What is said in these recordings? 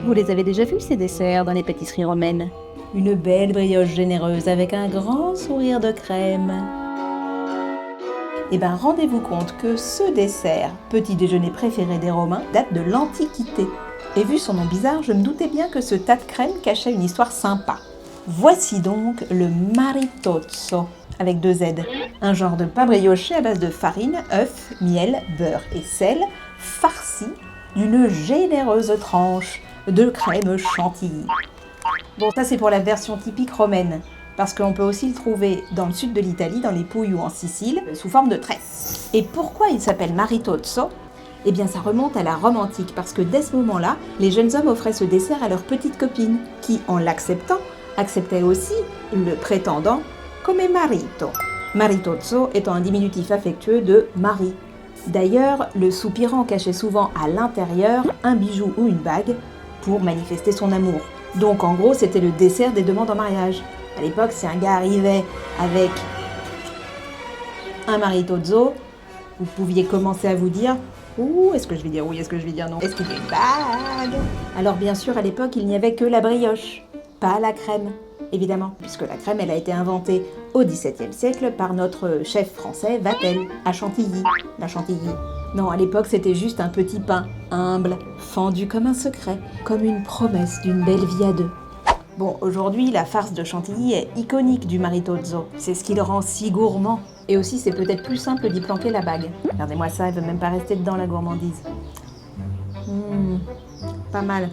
Vous les avez déjà vus, ces desserts, dans les pâtisseries romaines? Une belle brioche généreuse avec un grand sourire de crème. Eh bien, rendez-vous compte que ce dessert, petit déjeuner préféré des Romains, date de l'Antiquité. Et vu son nom bizarre, je me doutais bien que ce tas de crème cachait une histoire sympa. Voici donc le maritozzo, avec 2 Z. Un genre de pain brioché à base de farine, œufs, miel, beurre et sel, farci d'une généreuse tranche de crème chantilly. Bon, ça c'est pour la version typique romaine, parce qu'on peut aussi le trouver dans le sud de l'Italie, dans les Pouilles ou en Sicile, sous forme de tresse. Et pourquoi il s'appelle maritozzo ? Eh bien, ça remonte à la Rome antique, parce que dès ce moment-là, les jeunes hommes offraient ce dessert à leurs petites copines, qui, en l'acceptant, acceptaient aussi le prétendant come marito. Maritozzo étant un diminutif affectueux de mari. D'ailleurs, le soupirant cachait souvent à l'intérieur un bijou ou une bague pour manifester son amour. Donc en gros, c'était le dessert des demandes en mariage. À l'époque, si un gars arrivait avec un maritozzo, vous pouviez commencer à vous dire « Ouh, est-ce que je vais dire oui, est-ce que je vais dire non, est-ce qu'il y a une bague ?» Alors bien sûr, à l'époque, il n'y avait que la brioche, pas la crème, évidemment, puisque la crème, elle a été inventée au XVIIe siècle par notre chef français Vatel, à Chantilly, la Chantilly. Non, à l'époque, c'était juste un petit pain, humble, fendu comme un secret, comme une promesse d'une belle vie à deux. Bon, aujourd'hui, la farce de Chantilly est iconique du maritozzo. C'est ce qui le rend si gourmand. Et aussi, c'est peut-être plus simple d'y planquer la bague. Regardez-moi ça, elle veut même pas rester dedans, la gourmandise. Pas mal.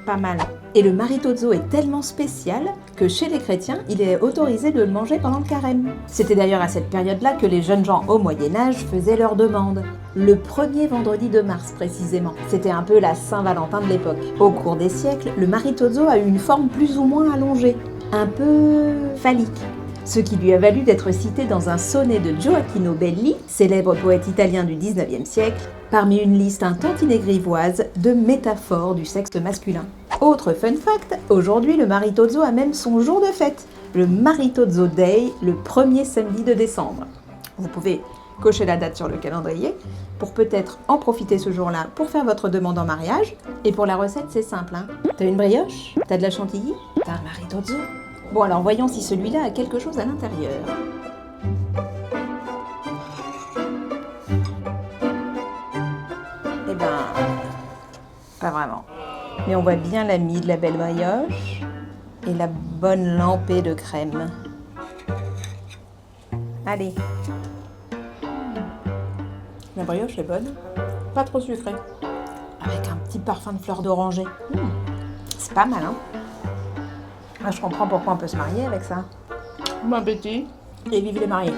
Pas mal. Et le maritozzo est tellement spécial que chez les chrétiens, il est autorisé de le manger pendant le carême. C'était d'ailleurs à cette période-là que les jeunes gens au Moyen-Âge faisaient leur demande. Le premier vendredi de mars précisément. C'était un peu la Saint-Valentin de l'époque. Au cours des siècles, le maritozzo a eu une forme plus ou moins allongée, un peu phallique. Ce qui lui a valu d'être cité dans un sonnet de Gioacchino Belli, célèbre poète italien du XIXe siècle, parmi une liste un tantinet grivoise de métaphores du sexe masculin. Autre fun fact, aujourd'hui le maritozzo a même son jour de fête, le Maritozzo Day, le 1er samedi de décembre. Vous pouvez cocher la date sur le calendrier pour peut-être en profiter ce jour-là pour faire votre demande en mariage. Et pour la recette, c'est simple, hein. T'as une brioche ? T'as de la chantilly ? T'as un maritozzo ? Bon, alors voyons si celui-là a quelque chose à l'intérieur. Eh ben, pas vraiment. Mais on voit bien la mie de la belle brioche et la bonne lampée de crème. Allez. La brioche est bonne, pas trop sucrée, avec un petit parfum de fleur d'oranger. C'est pas mal, hein? Moi, je comprends pourquoi on peut se marier avec ça. Bon appétit et vive les mariés.